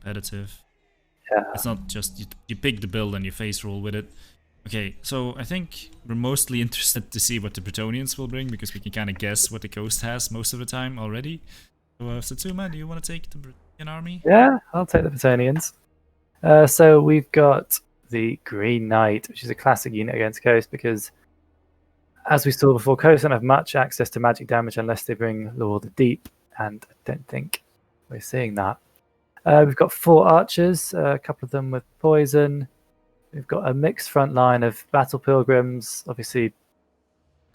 competitive. Yeah. It's not just you pick the build and you face roll with it. Okay, so I think we're mostly interested to see what the Bretonians will bring, because we can kind of guess what the Coast has most of the time already. So, Satsuma, do you want to take the Bretonian army? Yeah, I'll take the Bretonians. So we've got the Green Knight, which is a classic unit against Coast, because as we saw before, Coast don't have much access to magic damage unless they bring Lure of the Deep, and I don't think we're seeing that. We've got 4 archers, a couple of them with poison. We've got a mixed front line of battle pilgrims, obviously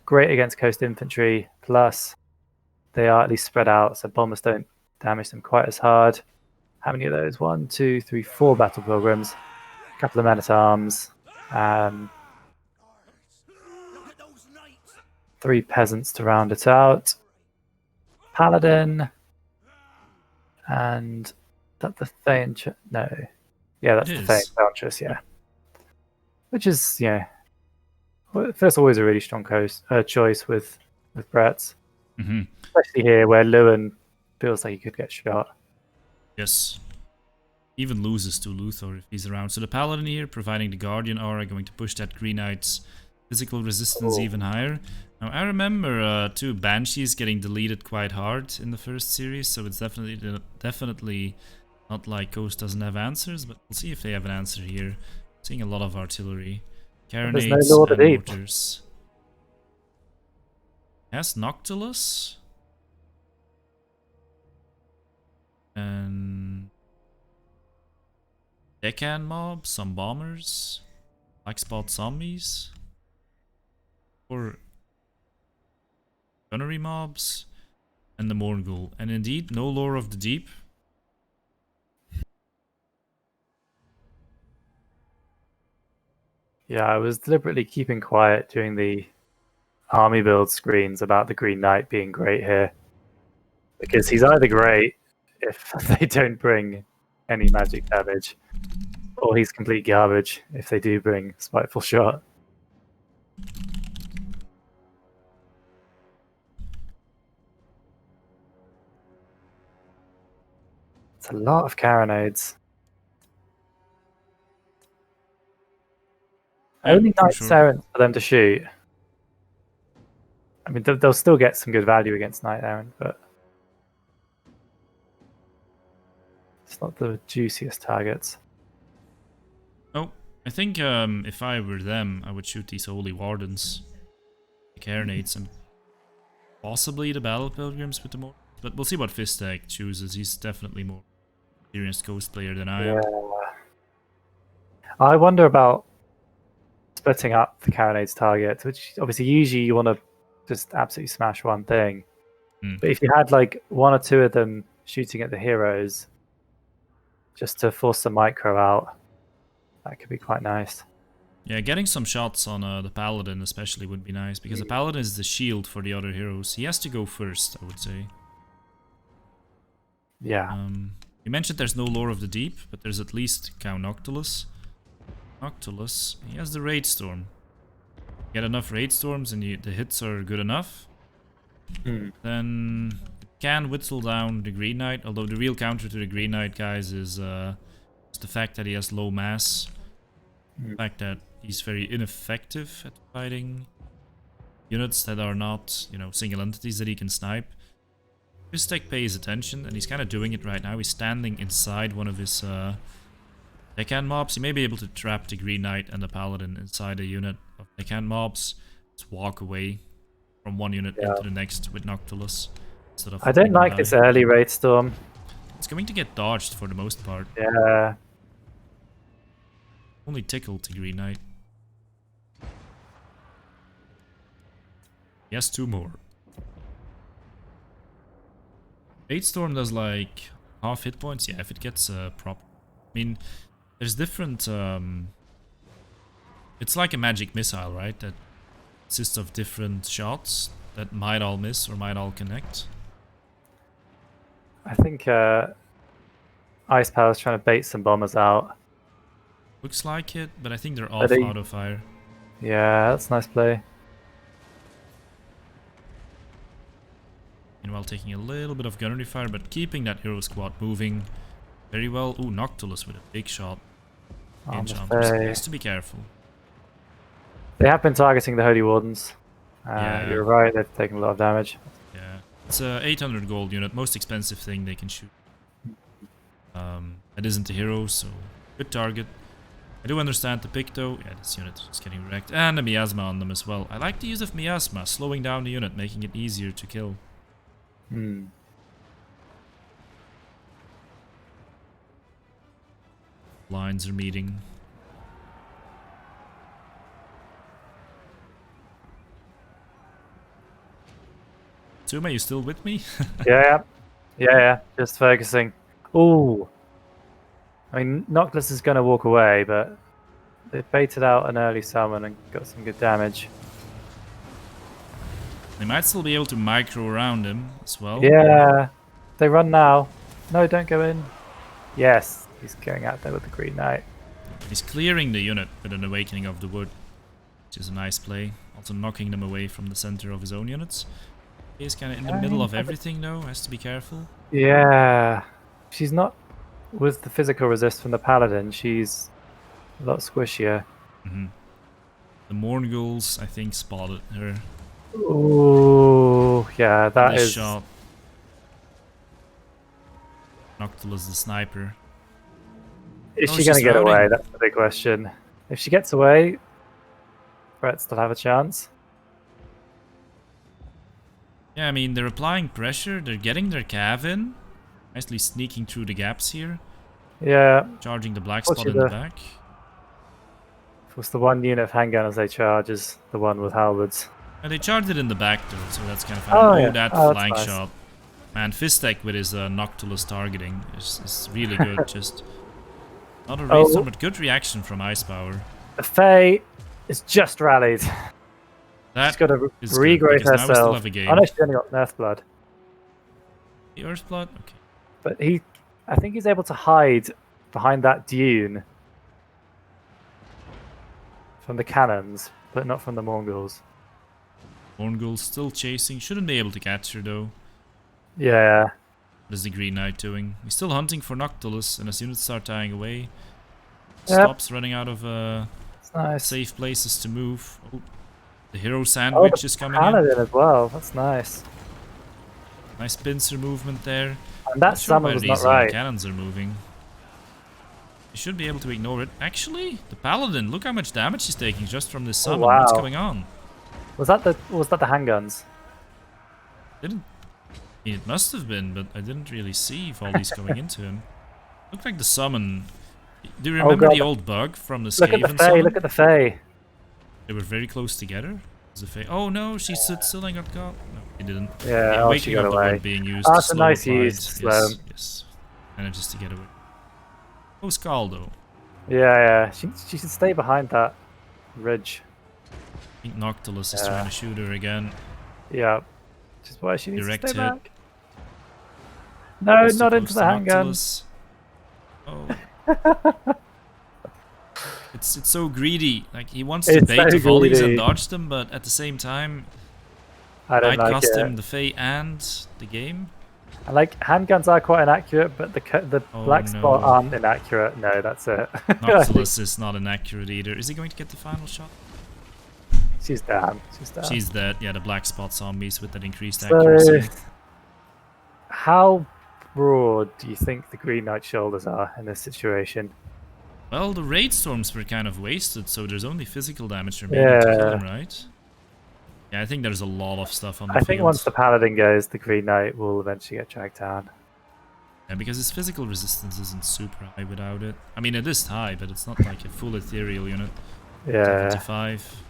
great against coast infantry, plus they are at least spread out, so bombers don't damage them quite as hard. How many of those? 1, 2, 3, 4 battle pilgrims, a couple of men at arms, 3 peasants to round it out, paladin, and that the Thane? No, yeah, that's the Thane Enchantress, yeah. Which is, yeah, first always a really strong choice with Bretts. Especially here where Lewin feels like he could get shot. Yes. Even loses to Luthor if he's around. So the Paladin here, providing the Guardian aura, going to push that Green Knight's physical resistance even higher. Now I remember too, Banshees getting deleted quite hard in the first series, so it's definitely not like Ghost doesn't have answers, but we'll see if they have an answer here. Seeing a lot of artillery. Carronades and mortars. Has Noctilus. And Deccan mobs, some bombers, black spot zombies, or gunnery mobs, and the Morgul. And indeed, no Lore of the Deep. Yeah, I was deliberately keeping quiet during the army build screens about the Green Knight being great here. Because he's either great if they don't bring any magic damage, or he's complete garbage if they do bring Spiteful Shot. It's a lot of carronades. Only Knight Errant for them to shoot. I mean, they'll still get some good value against Knight Errant, but it's not the juiciest targets. Oh, I think if I were them, I would shoot these Holy Wardens, the carronades, and possibly the Battle Pilgrims with the more. But we'll see what Fisstech chooses. He's definitely more experienced Ghost player than I am. I wonder about splitting up the carronades targets, which obviously usually you want to just absolutely smash one thing. But if you had like 1 or 2 of them shooting at the heroes just to force the micro out, that could be quite nice. Yeah, getting some shots on the Paladin especially would be nice, because the Paladin is the shield for the other heroes. He has to go first, I would say. Yeah. You mentioned there's no Lore of the Deep, but there's at least Count Noctilus. Noctilus, he has the Raid Storm. Get enough Raid Storms and the hits are good enough, then it can whittle down the Green Knight, although the real counter to the Green Knight, guys, is the fact that he has low mass. The fact that he's very ineffective at fighting units that are not, you know, single entities that he can snipe. Fisstech pays attention, and he's kind of doing it right now. He's standing inside one of his Deccan mobs. He may be able to trap the Green Knight and the Paladin inside a unit of Deccan mobs. Just walk away from one unit into the next with Noctilus. Instead of I don't like this early Raid Storm. It's going to get dodged for the most part. Yeah. Only tickled the Green Knight. He has 2 more. Raid Storm does like half hit points. Yeah, if it gets proper. I mean, there's different. It's like a magic missile, right? That consists of different shots that might all miss or might all connect. I think Icepower's trying to bait some bombers out. Looks like it, but I think they're off auto fire. Yeah, that's a nice play. Meanwhile, taking a little bit of gunnery fire, but keeping that hero squad moving. Very well. Ooh, Noctilus with a big shot. On the Enchanters Fae. has to be careful. They have been targeting the Holy Wardens. Yeah. You're right, they've taken a lot of damage. Yeah. It's a 800 gold unit, most expensive thing they can shoot. It isn't a hero, so good target. I do understand the pick though. Yeah, this unit is getting wrecked. And a miasma on them as well. I like the use of miasma, slowing down the unit, making it easier to kill. Lines are meeting. Tsuma, you still with me? Yeah, just focusing. Ooh. I mean, Noctilus is going to walk away, but they baited out an early summon and got some good damage. They might still be able to micro around him as well. Yeah, they run now. No, don't go in. Yes, he's going out there with the Green Knight. He's clearing the unit with an Awakening of the Wood, which is a nice play. Also knocking them away from the center of his own units. He's kind of in the middle of everything though, has to be careful. Yeah, she's not with the physical resist from the Paladin. She's a lot squishier. The Morngulls, I think, spotted her. Ooh, yeah, that This is. shot. Noctilus the sniper. Is Oh, she going to she's get routing. away? That's the big question. If she gets away, Brett still have a chance. Yeah, I mean, they're applying pressure, they're getting their cav in. Nicely sneaking through the gaps here. Yeah, Charging the black spot Fortunately, in the the- back. of course, the one unit of handgunners they charge is the one with halberds. And they charged it in the back though, so that's kind of fun. Oh, Oh, yeah. that Oh, that's flank nice. shot. Man, Fisstech with his Noctilus targeting is really good. Just not a raidstorm, but good reaction from Icepower. The Fae is just rallied. That She's got to is good, regrowth because now we still herself. have a game. Oh no, she's only got Earth Blood. The Earthblood? Okay. But I think he's able to hide behind that dune from the cannons, but not from the Mongols. Morngul's still chasing. Shouldn't be able to catch her though. Yeah. What is the Green Knight doing? He's still hunting for Noctilus, and as units start dying away, Yep. stops running out of It's nice. safe places to move. Oh, the hero Oh, sandwich the is coming in. Paladin as well. That's nice. Nice pincer movement there. And that Not sure summon where was these not right. cannons are moving. You should be able to ignore it. Actually, the Paladin, look how much damage he's taking just from this summon. What's wow. going on? Was that the handguns? Didn't. I mean, it must have been, but I didn't really see volleys going into him. Looked like the summon. Do you remember God. the old bug from the Look at the Skaven Fae. summon? Look at the Fae. They were very close together. Was the Fae? Oh no, she stood still and got caught. No, he didn't. Yeah, The she Waking got of the away. Wood being used. Oh, to that's a slow nice applied. use to slow Yes, him. yes. Manages to get away. Oh, Scaldo. Yeah. She should stay behind that ridge. I think Noctilus is Yeah. trying to shoot her again. Yeah. Which is why she needs Direct to stay hit. back. No, Just too not into close the to handgun. Noctilus. Oh. It's so greedy. Like he wants to It's bait so the volleys and greedy. dodge them, but at the same time, I don't might like cost it. him the Fae and the game. I like handguns are quite inaccurate, but the Oh, black spot no. aren't inaccurate. No, that's it. Noctilus is not inaccurate either. Is he going to get the final shot? She's down. She's down. She's dead. Yeah, the black spot zombies with that increased So, accuracy. how broad do you think the Green Knight shoulders are in this situation? Well, the raid storms were kind of wasted, so there's only physical damage remaining to kill him, right? Yeah, I think there's a lot of stuff on the I field. think once the Paladin goes, the Green Knight will eventually get dragged down. Yeah, because his physical resistance isn't super high without it. I mean, it is high, but it's not like a full ethereal unit. Yeah. 75.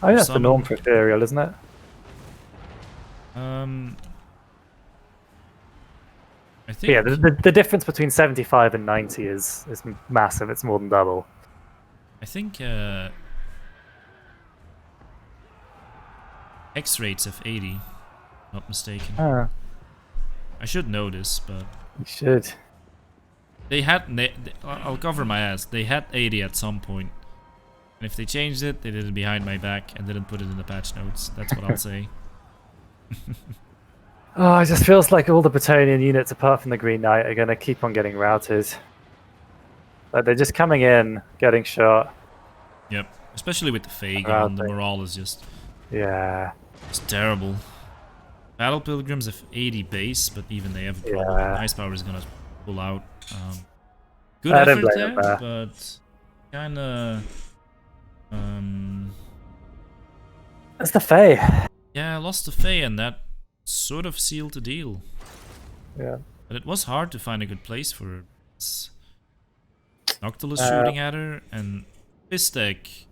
I think that's the Some- norm for ethereal, isn't it? I But think. yeah, the difference between 75 and 90 is massive. It's more than double. I think X rates of 80. Not mistaken. Ah, I should know this, but you should. I'll cover my ass. They had 80 at some point. And if they changed it, they did it behind my back and didn't put it in the patch notes. That's what I'll say. Oh, it just feels like all the Bretonnian units, apart from the Green Knight, are going to keep on getting routed. Like they're just coming in, getting shot. Yep. Especially with the Fae gone, the Routing. morale is just Yeah. it's terrible. Battle Pilgrims have 80 base, but even they have a problem. Yeah. Ice Power is gonna pull out. Good I don't effort blame him there, there. but kinda... It's the Fae. yeah, I lost the Fae, and that sort of sealed the deal. Yeah. But it was hard to find a good place for her. Noctilus Uh, shooting at her, and Fisstech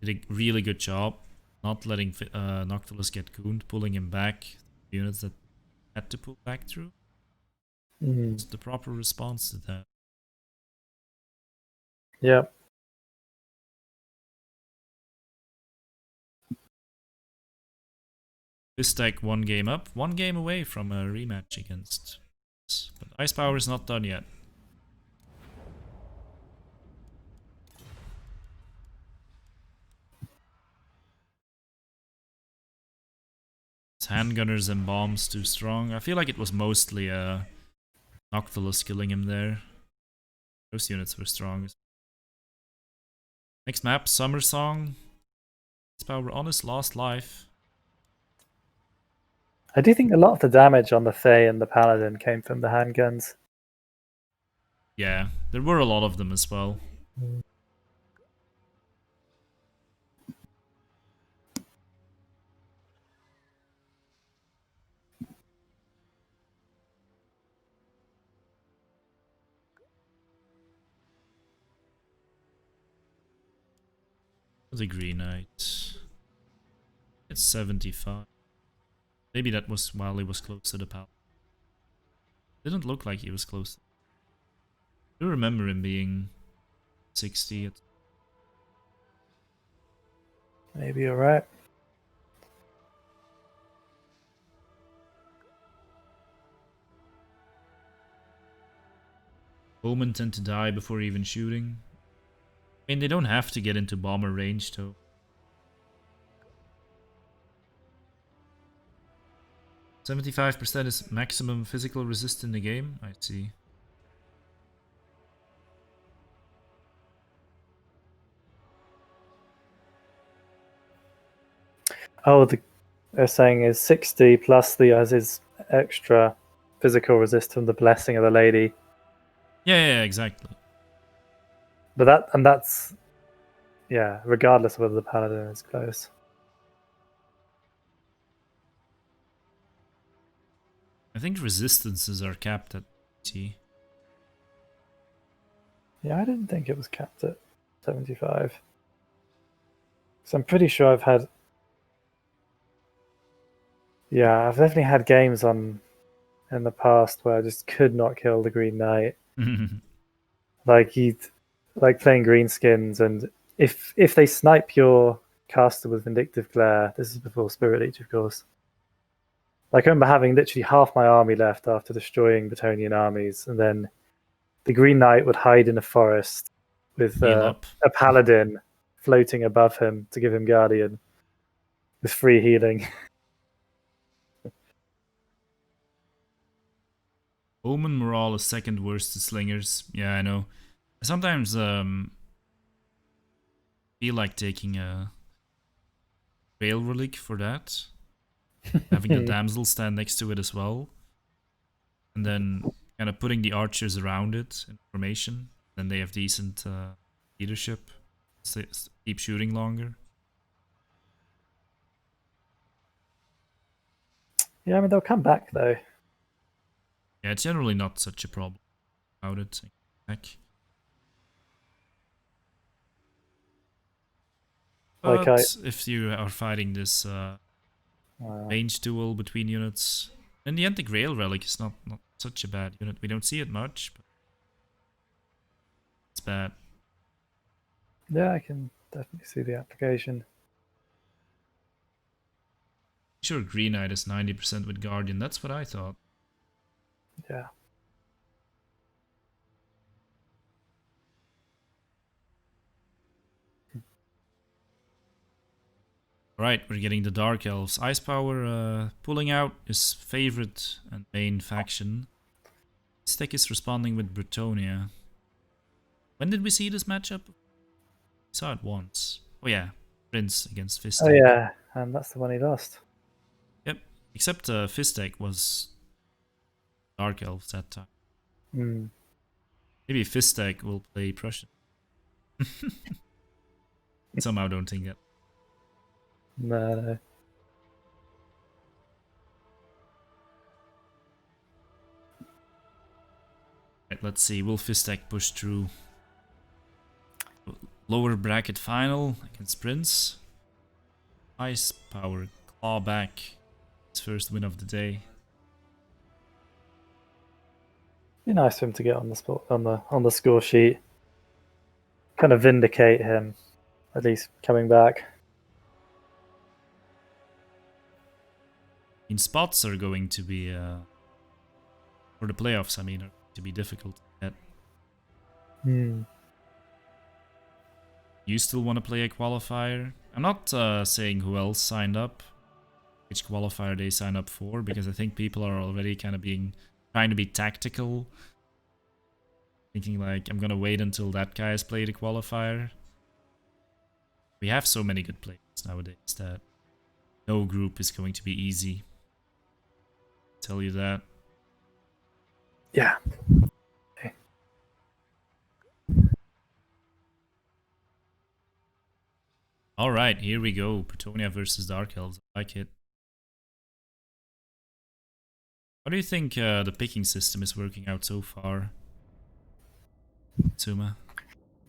did a really good job not letting Noctilus get gooned, pulling him back. Units that had to pull back through. It's the proper response to that. Yeah. Fisstech 1 game up, 1 game away from a rematch against us. But Ice Power is not done yet. His handgunners and bombs too strong. I feel like it was mostly Noctilus killing him there. Those units were strong. Next map, Summer Song. Ice Power on his last life. I do think a lot of the damage on the Fae and the Paladin came from the handguns. Yeah, there were a lot of them as well. The Green Knight. It's 75. Maybe that was while he was close to the pal. Didn't look like he was close. I do remember him being 60. Maybe you're right. Bowmen tend to die before even shooting. I mean, they don't have to get into bomber range, though. 75% is maximum physical resist in the game? I see. Oh, they're saying is 60 plus the as is extra physical resist from the blessing of the lady. Yeah, exactly. But that's yeah, regardless of whether the Paladin is close. I think resistances are capped at 80. Yeah, I didn't think it was capped at 75. So I'm pretty sure I've had. Yeah, I've definitely had games on in the past where I just could not kill the Green Knight. Like like playing greenskins, and if they snipe your caster with Vindictive Glare, this is before Spirit Leech, of course. Like I remember having literally half my army left after destroying Bretonnian armies, and then the Green Knight would hide in a forest with Heal up. a paladin floating above him to give him guardian with free healing. Omen morale is second worst to slingers. Yeah, I know. I sometimes feel like taking a Grail Relic for that. Having the damsel stand next to it as well. And then kind of putting the archers around it in formation. Then they have decent leadership. Keep shooting longer. Yeah, I mean they'll come back though. Yeah, it's generally not such a problem about it. Heck. Like But if you are fighting this wow. range duel between units, in the end the Grail Relic is not such a bad unit. We don't see it much, but it's bad. Yeah, I can definitely see the application. Sure, Green Knight is 90% with Guardian. That's what I thought. Yeah. Alright, we're getting the Dark Elves. Ice Power pulling out his favorite and main faction. Fisstech is responding with Bretonia. When did we see this matchup? We saw it once. Oh yeah, Prince against Fisstech. Oh yeah, and that's the one he lost. Yep, except Fisstech was Dark Elves that time. Mm. Maybe Fisstech will play Prussian. Somehow don't think that. No. Right, let's see, will Fisstech push through? Lower bracket final against Prince. Ice Power claw back his first win of the day. Be nice for him to get on the spot on the score sheet. Kind of vindicate him, at least coming back. Spots are going to be for the playoffs. I mean, are to be difficult to get. You still want to play a qualifier? I'm not saying who else signed up, which qualifier they signed up for, because I think people are already kind of trying to be tactical, thinking like, I'm gonna wait until that guy has played a qualifier. We have so many good players nowadays that no group is going to be easy. I'll tell you that. Yeah. Alright, here we go. Bretonia versus Dark Elves. I like it. How do you think the picking system is working out so far, Tsuma?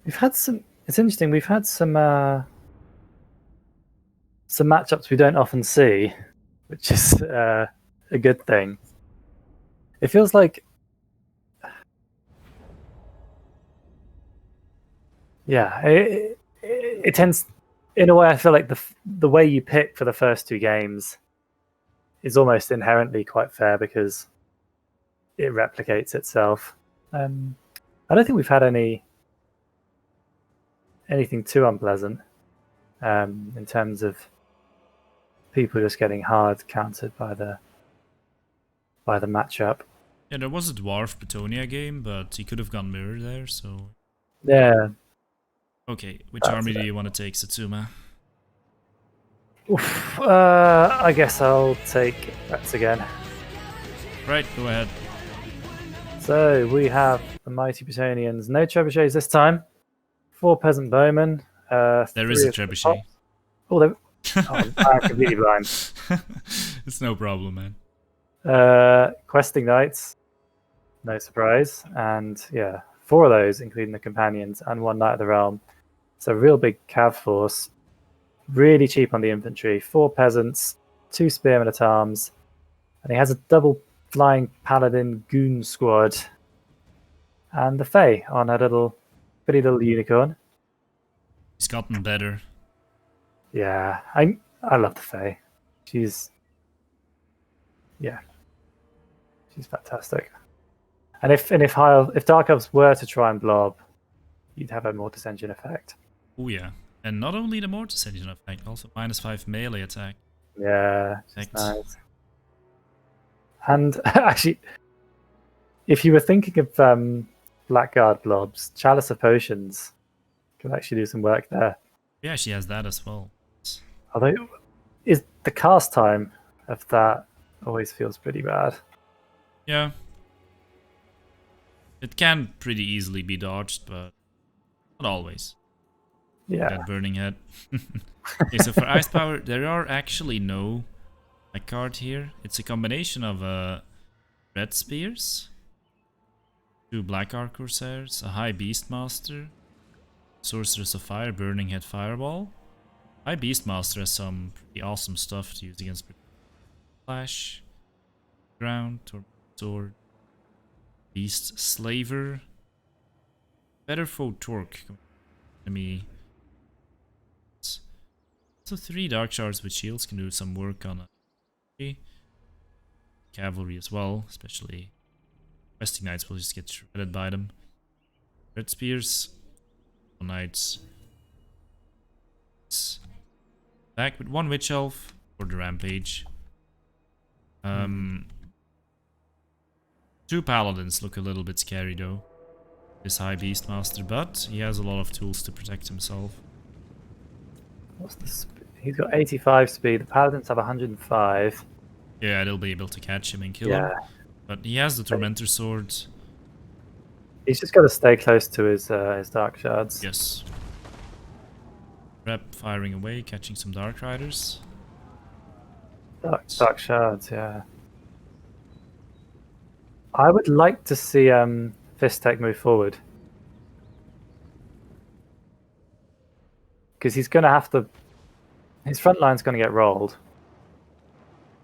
We've had some. It's interesting. We've had some matchups we don't often see, which is a good thing. It feels like, yeah, it tends. In a way, I feel like the way you pick for the first two games is almost inherently quite fair because it replicates itself. I don't think we've had anything too unpleasant in terms of people just getting hard countered by the matchup. Yeah, there was a Dwarf Bretonia game, but he could have gone mirror there, so... Yeah. Okay, which army do you want to take, Satsuma? Oof, I guess I'll take Rex again. Right, go ahead. So we have the Mighty Bretonians. No trebuchets this time. 4 peasant bowmen. There is a trebuchet. Oh, I'm completely blind. It's no problem, man. Questing knights. No surprise. And yeah, 4 of those, including the companions, and 1 knight of the realm. So real big cav force. Really cheap on the infantry. 4 peasants, 2 spearmen at arms. And he has a double flying paladin goon squad. And the Fae on a pretty little unicorn. He's gotten better. Yeah, I love the Fae. She's fantastic. And if Dark Elves were to try and blob, you'd have a Mortis Engine effect. Oh yeah. And not only the Mortis Engine effect, also -5 melee attack. Yeah, nice. And actually, if you were thinking of Blackguard blobs, Chalice of Potions could actually do some work there. Yeah, she has that as well. Although, is the cast time of that always feels pretty bad. Yeah. It can pretty easily be dodged, but not always. Yeah. That burning head. Okay, so for Ice Power, there are actually no black card here. It's a combination of red spears, 2 black arc corsairs, a high beastmaster, sorceress of fire, burning head fireball. High beastmaster has some pretty awesome stuff to use against flash, ground, or sword, beast slaver, better foe torque. Enemy. So 3 dark shards with shields can do some work on a cavalry as well, especially questing knights will just get shredded by them. Red spears, knights. Back with 1 Witch Elf for the Rampage. 2 Paladins look a little bit scary though. This High Beastmaster, but he has a lot of tools to protect himself. What's the speed? He's got 85 speed. The Paladins have 105. Yeah, they'll be able to catch him and kill him. But he has the Tormentor Sword. He's just got to stay close to his Dark Shards. Yes. Rep firing away, catching some Dark Riders. Dark Shards, yeah. I would like to see Fisstech move forward. Because he's going to have to... His front line's going to get rolled.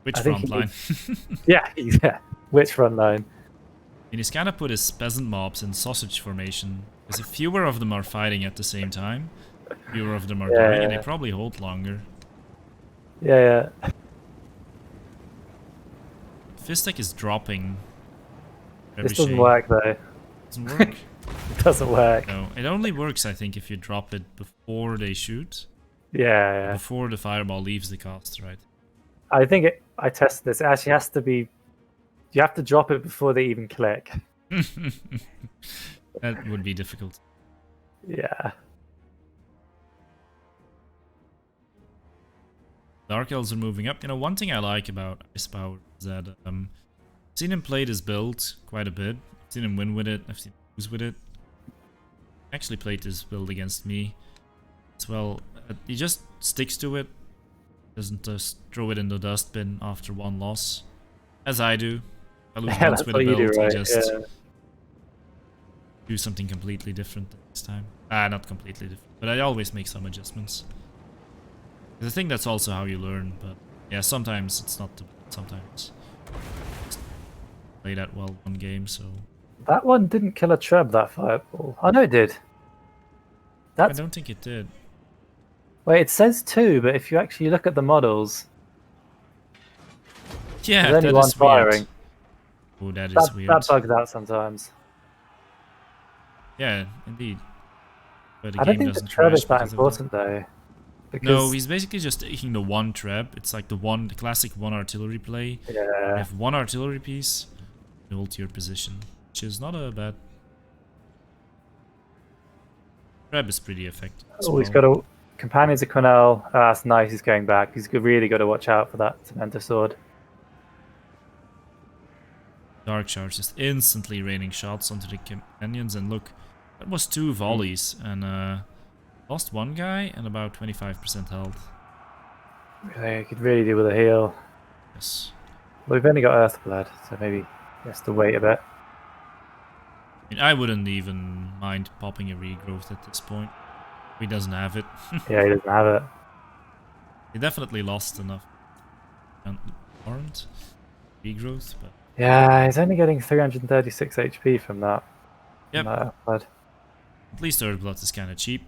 Which front line? Yeah. Which front line? And he's kind of put his peasant mobs in sausage formation. Because if fewer of them are fighting at the same time, fewer of them are dying, and they probably hold longer. Yeah. Fisstech is dropping. This doesn't work though. Doesn't work? It doesn't work. No, it only works, I think, if you drop it before they shoot. Yeah. Before the fireball leaves the cast, right? I think I tested this. It actually has to be... You have to drop it before they even click. That would be difficult. Yeah. Dark Elves are moving up. You know, one thing I like about IcePower is that I've seen him play this build quite a bit. I've seen him win with it. I've seen him lose with it. He actually played this build against me as well. He just sticks to it. Doesn't just throw it in the dustbin after one loss, as I do. I lose once with a build, I just do something completely different this time. Not completely different, but I always make some adjustments. I think that's also how you learn, but yeah, sometimes it's not the sometimes just play that well one game, so... That one didn't kill a Treb, that fireball. Oh no, it did. I don't think it did. Wait, it says 2, but if you actually look at the models... Yeah, there's only one firing. Oh, that is weird. That bugs out sometimes. Yeah, indeed. But the I don't game think the doesn't Treb is crash that because of important though. Because... No, he's basically just taking the 1 Treb. It's like the classic 1 artillery play. Yeah. You have 1 artillery piece, you hold your position, which is not a bad... Treb is pretty effective. Oh, he's got a... Companions of Cornell. Oh, that's nice, he's going back. He's really got to watch out for that Tormentor Sword. Dark Shards just instantly raining shots onto the companions, and look, that was 2 volleys, and lost 1 guy and about 25% health. He could really do with a heal. Yes. Well, we've only got Earthblood, so maybe he has to wait a bit. I mean, I wouldn't even mind popping a regrowth at this point. He doesn't have it. Yeah, he doesn't have it. He definitely lost enough. And warrant regrowth, but... Yeah, he's only getting 336 HP from that. Yep. From that Earthblood. At least Earthblood is kind of cheap.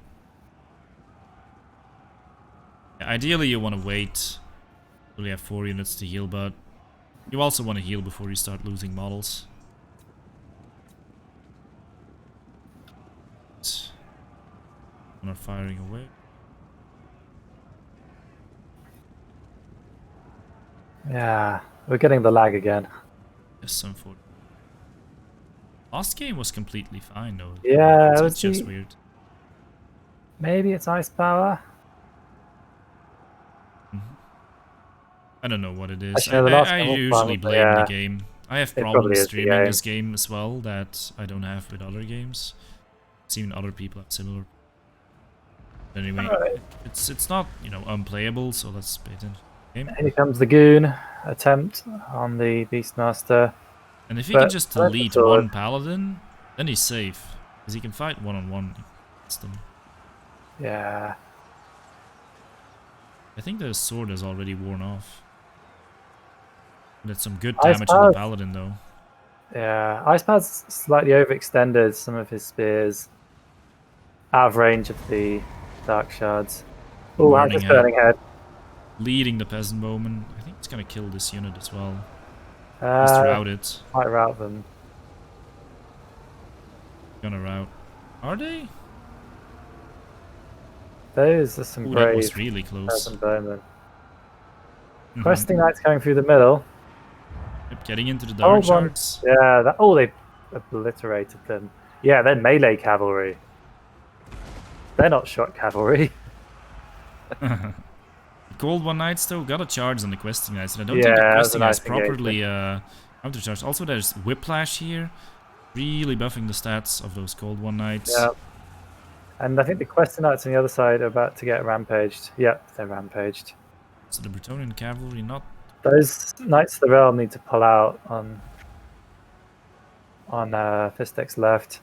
Yeah, ideally, you want to wait until you have 4 units to heal, but you also want to heal before you start losing models. Are firing away. Yeah, we're getting the lag again. Yes, unfortunately. Last game was completely fine though. Yeah, it's just weird. Maybe it's IcePower. I don't know what it is. Actually, I usually blame the game. I have problems streaming this game as well that I don't have with other games. I've seen other people have similar. Anyway, it's not, you know, unplayable, so let's pay attention to the game. Here comes the Goon attempt on the Beastmaster. And if he can just delete 1 Paladin, then he's safe. Because he can fight one-on-one against them. Yeah. I think the sword is already worn off. That's some good damage on the Paladin, though. Yeah, IcePower's slightly overextended some of his spears. Out of range of the Dark Shards. Oh, how's this Burning Head? Leading the Peasant Bowman. I think it's gonna kill this unit as well. Just route it. Might route them. Gonna route. Are they? Those are some Ooh, that brave was really close. peasant bowmen. Questing Knights going through the middle. Yep, getting into the Old dark one. shards. Yeah, they obliterated them. Yeah, they're melee cavalry. They're not shot cavalry. The Cold One Knights though got a charge on the Questing Knights, and I don't think Yeah, the that was a Questing Knights nice properly countercharged. Also, there's Whiplash here, really buffing the stats of those Cold One Knights. Yeah. And I think the Questing Knights on the other side are about to get rampaged. Yep, they're rampaged. So the Bretonnian cavalry not. Those Knights of the Realm need to pull out on Fisstech's left.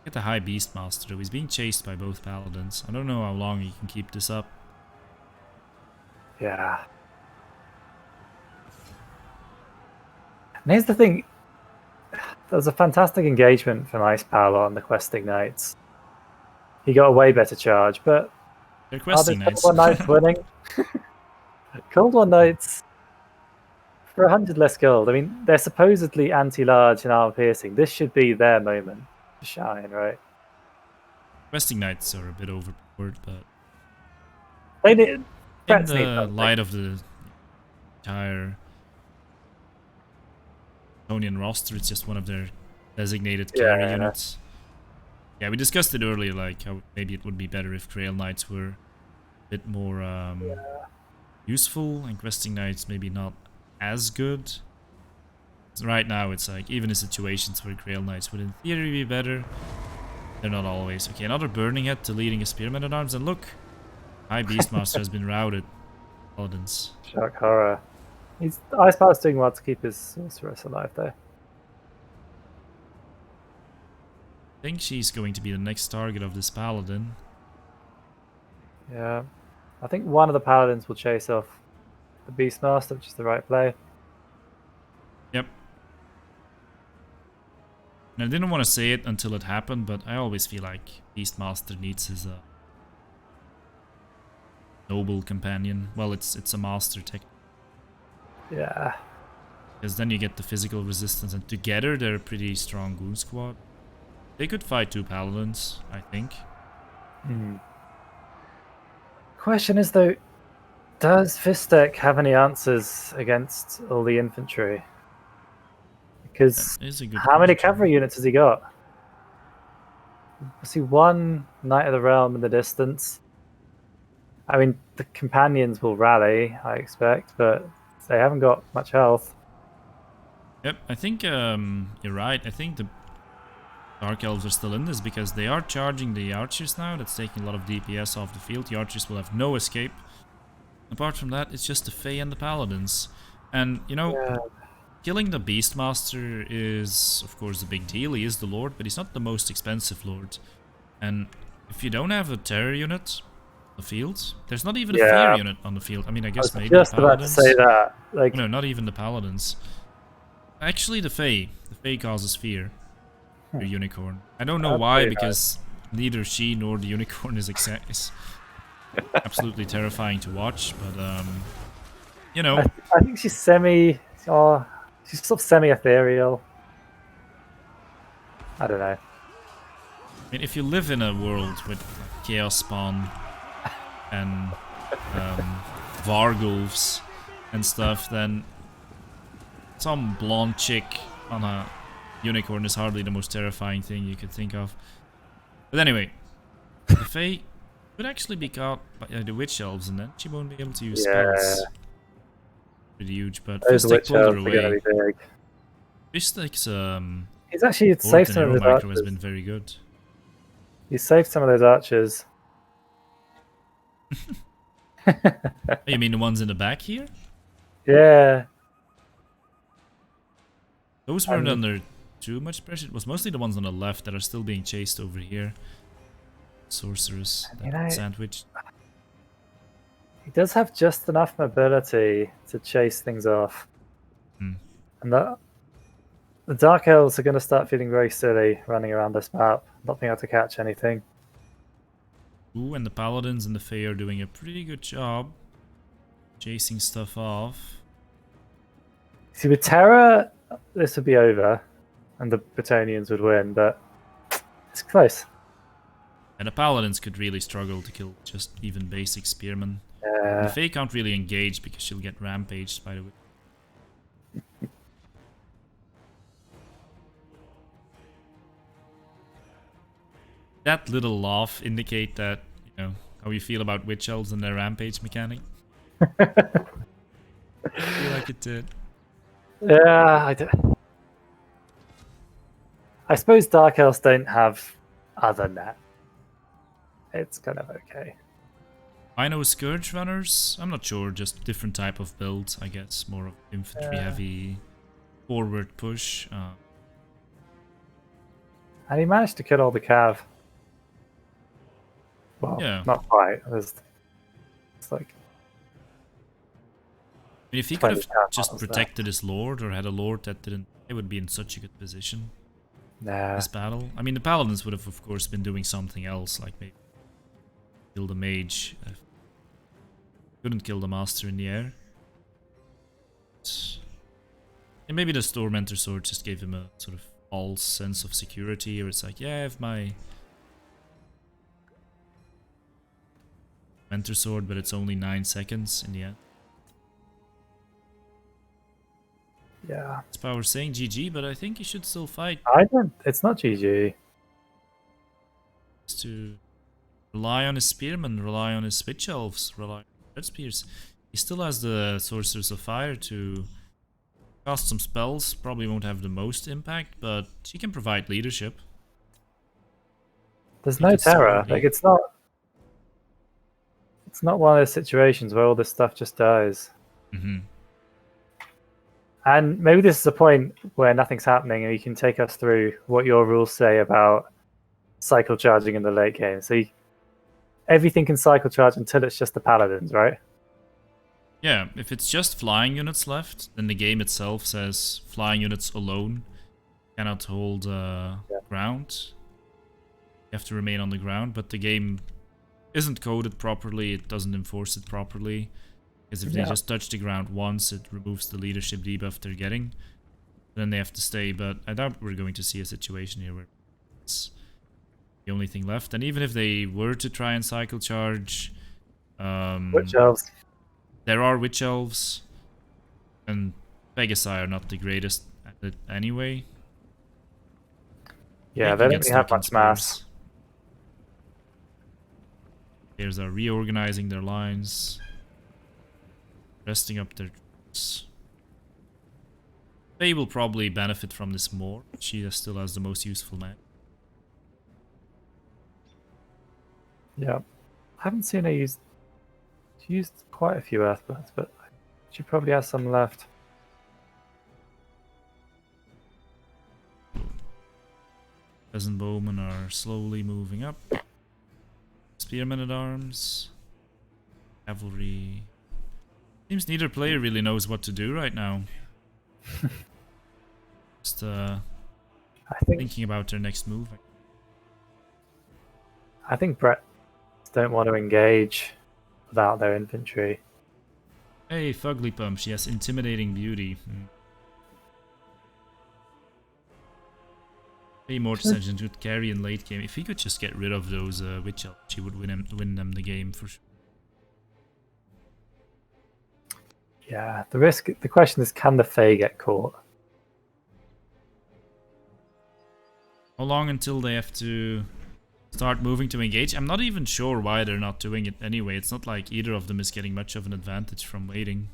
Get the High Beastmaster though. He's being chased by both paladins. I don't know how long he can keep this up. Yeah. And here's the thing. There was a fantastic engagement from Icepower on the Questing Knights. He got a way better charge, but They're Questing Cold Knights. One Knights winning? Cold One Knights for 100 less gold. I mean, they're supposedly anti-large and armor-piercing. This should be their moment to shine, right? Questing Knights are a bit overpowered, but They need, in Brets need the something. light of the entire Bretonnian roster, it's just one of their designated carry units. Yeah, we discussed it earlier, like how maybe it would be better if Grail Knights were a bit more useful, and Questing Knights maybe not as good. So right now, it's like, even in situations where Grail Knights would in theory be better, they're not always. Okay, another Burning Head to leading a Spearman at Arms, and look, High Beastmaster has been routed. Paladins. Shock horror. Icepower's doing well to keep his sorceress alive, though. I think she's going to be the next target of this Paladin. Yeah. I think one of the Paladins will chase off the Beastmaster, which is the right play. Yep. And I didn't want to say it until it happened, but I always feel like Beastmaster needs his noble companion. Well, it's a master tech. Yeah. Because then you get the physical resistance, and together they're a pretty strong goon squad. They could fight two paladins, I think. Question is though, does Fisstech have any answers against all the infantry? Because how many cavalry units has he got? I see one Knight of the Realm in the distance. I mean, the companions will rally, I expect, but they haven't got much health. Yep, I think you're right. I think the Dark Elves are still in this because they are charging the archers now. That's taking a lot of DPS off the field. The archers will have no escape. Apart from that, it's just the Fae and the Paladins. And, you know, killing the Beastmaster is, of course, a big deal. He is the Lord, but he's not the most expensive Lord. And if you don't have a terror unit on the field, there's not even a fear unit on the field. I mean, I guess maybe the Paladins. Just about to say that. Like, no, not even the Paladins. Actually, the Fae. The Fae causes fear. The unicorn. I don't know why, because neither she nor the unicorn is absolutely terrifying to watch, but you know. I think she's she's sort of semi-ethereal. I don't know. I mean, if you live in a world with like, Chaos Spawn and Vargulfs and stuff, then some blonde chick on a unicorn is hardly the most terrifying thing you could think of. But anyway, the Fae could actually be caught by the Witch Elves, and then she won't be able to use spells. Pretty huge, but Fisstech pulled her away. Fisstech's he's actually saved some of his archers. Has been very good. He saved some of those archers. You mean the ones in the back here? Yeah. Those weren't under too much pressure. It was mostly the ones on the left that are still being chased over here. Sorceress, sandwich. He does have just enough mobility to chase things off. And the Dark Elves are going to start feeling very silly running around this map, not being able to catch anything. Ooh, and the Paladins and the Fae are doing a pretty good job chasing stuff off. See, with Terra, this would be over, and the Bretonnians would win, but it's close. And the paladins could really struggle to kill just even basic spearmen. The Fae can't really engage because she'll get rampaged by the way. That little laugh indicate that, you know, how you feel about witch elves and their rampage mechanic. I feel like it did. Yeah, I suppose Dark Elves don't have other net. It's kind of okay. I know Scourge runners. I'm not sure, just different type of build, I guess. More of infantry heavy, forward push. And he managed to kill all the cav. Well, Yeah. not quite. It's like. I mean, if he could have just protected his lord or had a lord that didn't, he would be in such a good position. Nah. This battle. I mean, the paladins would have, of course, been doing something else, like maybe kill the mage. Couldn't kill the master in the air. And maybe the Stormenter sword just gave him a sort of false sense of security, or it's like, yeah, I have my Mentor sword, but it's only 9 seconds in the end. Yeah. IcePower saying GG, but I think he should still fight. I don't. It's not GG. Just to rely on his spearmen, rely on his witch elves, rely on red spears. He still has the sorcerers of fire to cast some spells. Probably won't have the most impact, but he can provide leadership. There's no terror. Like it's not one of those situations where all this stuff just dies. Mm-hmm. And maybe this is a point where nothing's happening, and you can take us through what your rules say about cycle charging in the late game. So everything can cycle charge until it's just the paladins, right? Yeah, if it's just flying units left, then the game itself says flying units alone cannot hold ground. You have to remain on the ground, but the game isn't coded properly, it doesn't enforce it properly. Because if they just touch the ground once, it removes the leadership debuff they're getting. Then they have to stay, but I doubt we're going to see a situation here where it's the only thing left. And even if they were to try and cycle charge... Witch elves. There are witch elves, and Pegasi are not the greatest at it anyway. Yeah, they don't really have much mass. Players are reorganizing their lines, resting up their troops. They will probably benefit from this more. She still has the most useful man. Yeah, I haven't seen her use. She used quite a few Earthbloods, but she probably has some left. Peasant bowmen are slowly moving up. Spearmen at arms. Cavalry. Seems neither player really knows what to do right now. Just thinking about their next move. I think Brett don't want to engage without their infantry. Hey, Fugly Pump, she has intimidating beauty. Pay more attention to carry in late game. If he could just get rid of those witch elves, she would win them the game for sure. Yeah, the question is, can the Fae get caught? How long until they have to start moving to engage? I'm not even sure why they're not doing it anyway. It's not like either of them is getting much of an advantage from waiting.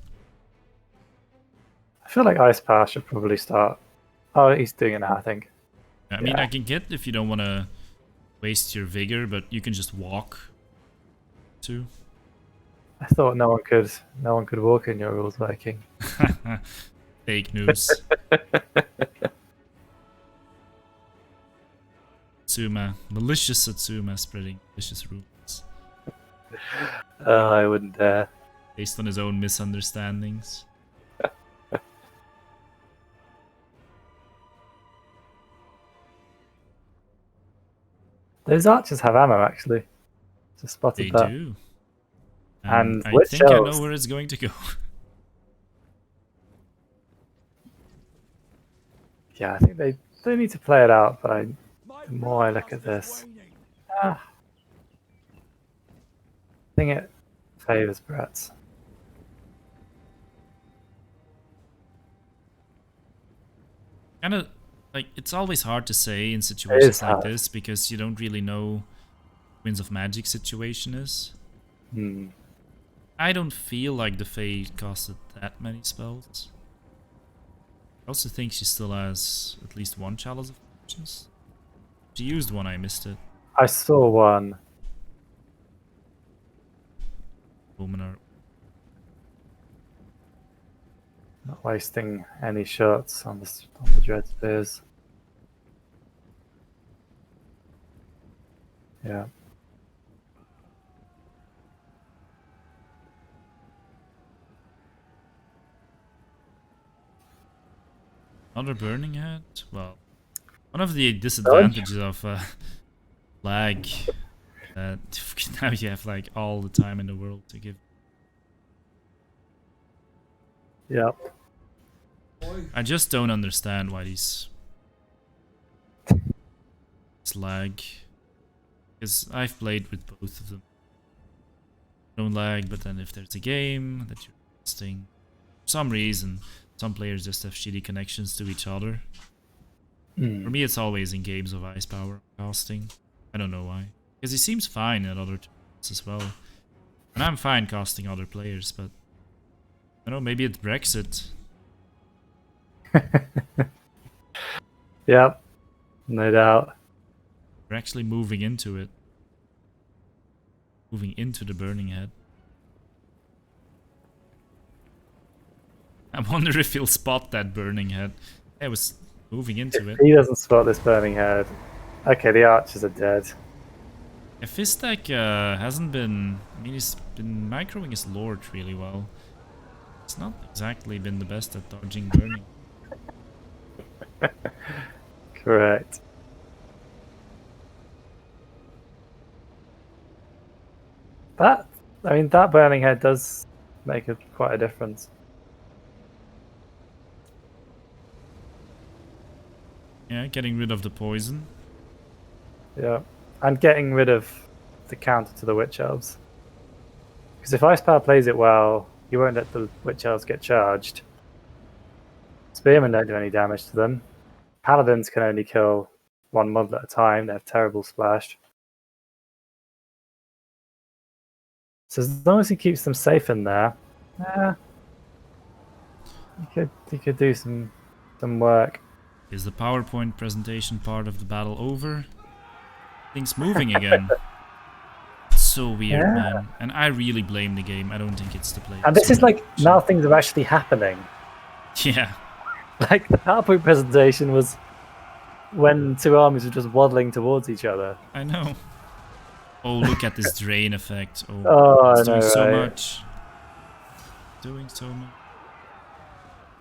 I feel like IcePower should probably start. Oh, he's doing it now, I think. I mean, I can get if you don't want to waste your vigor, but you can just walk too. I thought no one could walk in your rules, Viking. Fake news. Satsuma, malicious Satsuma spreading malicious rumors. I wouldn't dare. Based on his own misunderstandings. Those archers have ammo, actually. Just spotted that. They do. And I think I know where it's going to go. Yeah, I think they need to play it out, but the more I look at this... think it favors Brett's. Kind of like it's always hard to say in situations like hard. this because you don't really know Winds of Magic situation is. I don't feel like the Fae costed that many spells. I also think she still has at least one Chalice of Fortunes. She used one, I missed it. I saw one. Luminar. Not wasting any shots on the Dread Spears. Yeah. Another Burning Head? Well, one of the disadvantages of lag that now you have like all the time in the world to give. Yep. I just don't understand why these lag. Because I've played with both of them. Don't lag, but then if there's a game that you're testing, for some reason, some players just have shitty connections to each other. For me, it's always in games of Ice Power casting. I don't know why. Because he seems fine at other times as well. And I'm fine casting other players, but I don't know, maybe it's Brexit. Yep. No doubt. We're actually moving into it. Moving into the Burning Head. I wonder if he'll spot that Burning Head. I was moving into it. He doesn't spot this Burning Head. Okay, the archers are dead. Yeah, Fisstech hasn't been... I mean, he's been microing his Lord really well. It's not exactly been the best at dodging Burning. Correct. That Burning Head does make quite a difference. Yeah, getting rid of the poison. Yeah, and getting rid of the counter to the Witch Elves. Because if Ice Power plays it well, you won't let the Witch Elves get charged. Spearmen don't do any damage to them. Paladins can only kill one model at a time. They have terrible splash. So as long as he keeps them safe in there, he could do some work. Is the PowerPoint presentation part of the battle over? Things moving again. It's so weird, man. And I really blame the game. I don't think it's the player. And this is like now things are actually happening. Yeah. Like the PowerPoint presentation was when two armies were just waddling towards each other. I know. Oh, look at this drain effect. Oh, it's I know, doing so right? much. Doing so much.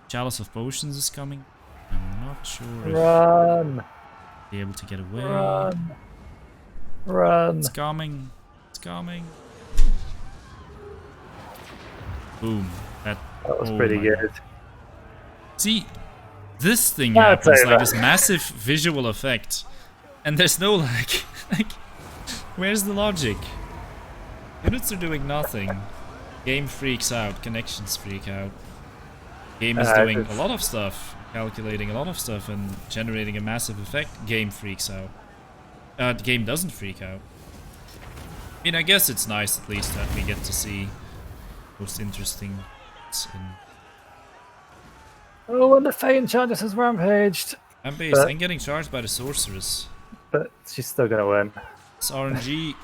Chalice of Potions is coming. I'm not sure if Run! be able to get away. Run! Run! It's coming. It's coming. Boom. That was pretty good. God. See, this thing That's happens, over. like this massive visual effect. And there's no like where's the logic? Units are doing nothing. Game freaks out, connections freak out. Game is doing a lot of stuff, calculating a lot of stuff and generating a massive effect. Game freaks out. The game doesn't freak out. I mean, I guess it's nice at least that we get to see most interesting in Oh, and the Fey Enchantress has rampaged. I'm based. I'm getting charged by the sorceress. But she's still gonna win. It's RNG.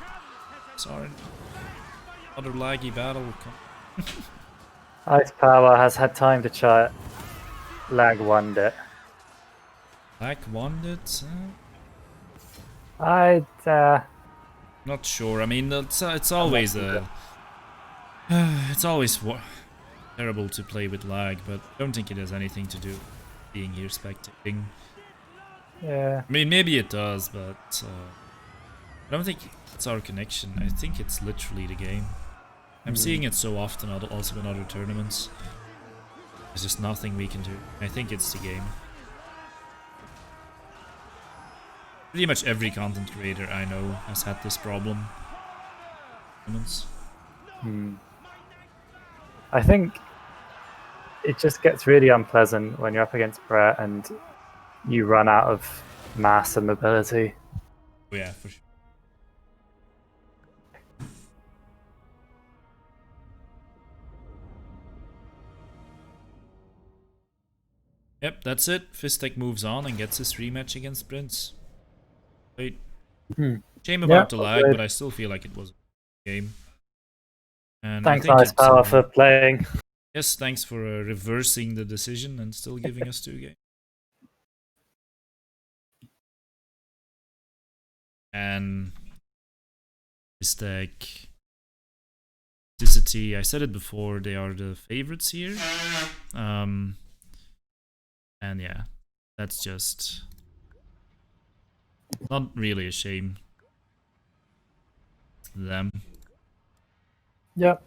It's RNG. Other laggy battle will come. Ice Power has had time to try it. Lag won it. Lag won it? Not sure. I mean, it's always it's always terrible to play with lag, but I don't think it has anything to do with being here spectating. Yeah. I mean, maybe it does, but I don't think it's our connection. I think it's literally the game. I'm seeing it so often, also in other tournaments. There's just nothing we can do. I think it's the game. Pretty much every content creator I know has had this problem. I think it just gets really unpleasant when you're up against Brett and you run out of mass and mobility. Oh, yeah, for sure. Yep, that's it. Fisstech moves on and gets his rematch against Prince. Wait. Shame about the lag, but I still feel like it was a game. And thanks, I think IcePower, for playing. Yes, thanks for reversing the decision and still giving us 2 games. And Fisstech, I said it before, they are the favorites here. And yeah, that's just not really a shame to them. Yep.